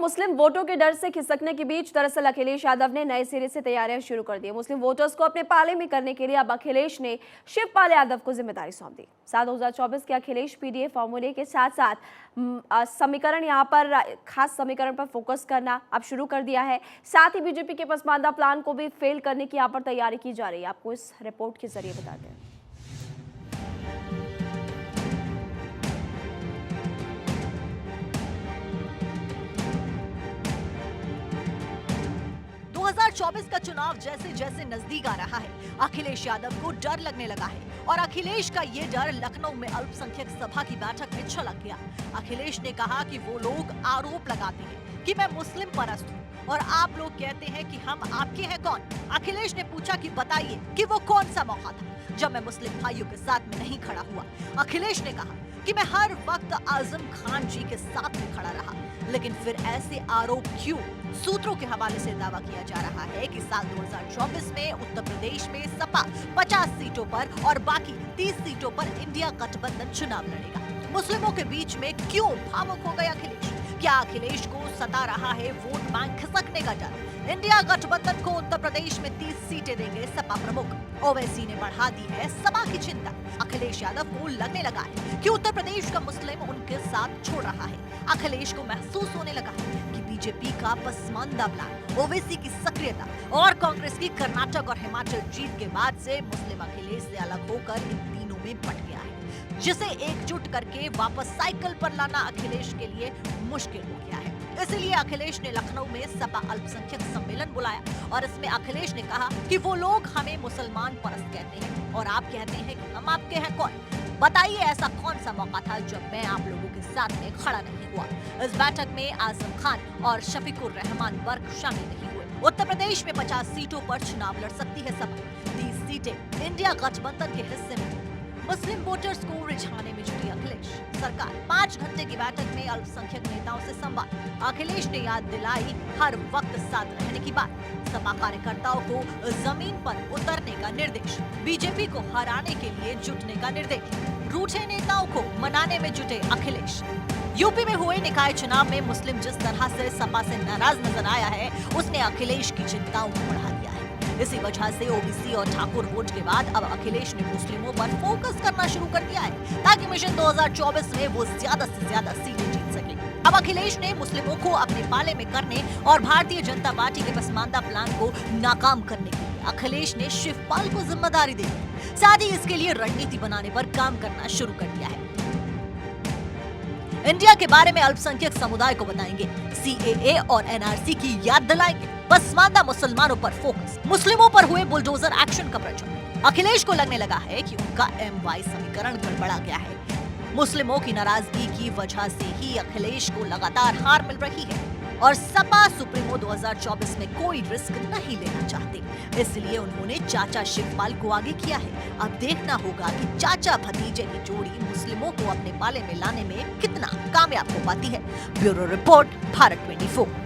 मुस्लिम वोटों के डर से खिसकने के बीच दरअसल अखिलेश यादव ने नए सिरे से तैयारियां शुरू कर दी। मुस्लिम वोटर्स को अपने पाले में करने के लिए अब अखिलेश ने शिवपाल यादव को जिम्मेदारी सौंप दी। साल 2024 के अखिलेश पीडीए फॉर्मूले के साथ साथ समीकरण यहां पर खास समीकरण पर फोकस करना अब शुरू कर दिया है। साथ ही बीजेपी के पसमानदा प्लान को भी फेल करने की यहां पर तैयारी की जा रही है। आपको इस रिपोर्ट के जरिए बताते हैं। 2024 का चुनाव जैसे जैसे नजदीक आ रहा है, अखिलेश यादव को डर लगने लगा है और अखिलेश का ये डर लखनऊ में अल्पसंख्यक सभा की बैठक में छलक गया। अखिलेश ने कहा कि वो लोग आरोप लगाते हैं कि मैं मुस्लिम परस्त हूँ और आप लोग कहते हैं कि हम आपके हैं कौन। अखिलेश ने पूछा कि बताइए कि वो कौन सा मौका था जब मैं मुस्लिम भाइयों के साथ में नहीं खड़ा हुआ। अखिलेश ने कहा कि मैं हर वक्त आजम खान जी के साथ में खड़ा रहा, लेकिन फिर ऐसे आरोप क्यों? सूत्रों के हवाले से दावा किया जा रहा है कि साल 2024 में उत्तर प्रदेश में सपा 50 सीटों पर और बाकी 30 सीटों पर इंडिया गठबंधन चुनाव लड़ेगा। मुस्लिमों के बीच में क्यों भावुक हो गए अखिलेश? क्या अखिलेश को सता रहा है वोट बैंक खिसकने का डर? इंडिया गठबंधन को उत्तर प्रदेश में 30 सीटें देंगे सपा प्रमुख। ओवैसी ने बढ़ा दी है सपा की चिंता। अखिलेश यादव को लगने लगा है कि उत्तर प्रदेश का मुस्लिम उनके साथ छोड़ रहा है। अखिलेश को महसूस होने लगा है कि बीजेपी का पसमानदा प्लान, ओवैसी की सक्रियता और कांग्रेस की कर्नाटक और हिमाचल जीत के बाद से मुस्लिम अखिलेश से अलग होकर इन तीनों में बट गया है, जिसे एकजुट करके वापस साइकिल पर लाना अखिलेश के लिए मुश्किल हो गया है। इसलिए अखिलेश ने लखनऊ में सपा अल्पसंख्यक सम्मेलन बुलाया और इसमें अखिलेश ने कहा कि वो लोग हमें मुसलमान परस्त कहते हैं और आप कहते हैं कि हम आपके हैं कौन। बताइए ऐसा कौन सा मौका था जब मैं आप लोगों के साथ में खड़ा नहीं हुआ। इस बैठक में आजम खान और शफीकुर रहमान वर्ग शामिल नहीं हुए। उत्तर प्रदेश में 50 सीटों पर चुनाव लड़ सकती है सपा। 30 सीटें इंडिया गठबंधन के हिस्से में। मुस्लिम वोटर्स को रिझाने में जुटी अखिलेश सरकार। 5 घंटे की बैठक में अल्पसंख्यक नेताओं से संवाद। अखिलेश ने याद दिलाई हर वक्त साथ रहने की बात। सपा कार्यकर्ताओं को जमीन पर उतरने का निर्देश। बीजेपी को हराने के लिए जुटने का निर्देश। रूठे नेताओं को मनाने में जुटे अखिलेश। यूपी में हुए निकाय चुनाव में मुस्लिम जिस तरह से सपा से नाराज नजर आया है, उसने अखिलेश की चिंताओं को बढ़ा दिया है। इसी वजह से ओबीसी और ठाकुर वोट के बाद अब अखिलेश ने मुस्लिमों पर फोकस करना शुरू कर दिया है ताकि मिशन 2024 में वो ज्यादा से ज्यादा सीटें जीत सके। अब अखिलेश ने मुस्लिमों को अपने पाले में करने और भारतीय जनता पार्टी के पसमानदा प्लान को नाकाम करने के लिए अखिलेश ने शिवपाल को जिम्मेदारी दी है। साथ ही इसके लिए रणनीति बनाने पर काम करना शुरू कर दिया है। इंडिया के बारे में अल्पसंख्यक समुदाय को बताएंगे, सीएए और एनआरसी की याद दिलाएंगे, पसमानदा मुसलमानों पर फोकस, मुस्लिमों पर हुए बुलडोजर एक्शन का प्रचार। अखिलेश को लगने लगा है कि उनका MY समीकरण गड़बड़ा गया है। मुस्लिमों की नाराजगी की वजह से ही अखिलेश को लगातार हार मिल रही है और सपा सुप्रीमो 2024 में कोई रिस्क नहीं लेना चाहते, इसलिए उन्होंने चाचा शिवपाल को आगे किया है। अब देखना होगा कि चाचा भतीजे की जोड़ी मुस्लिमों को अपने पाले में लाने में कितना कामयाब हो पाती है। Bureau report, Bharat 24।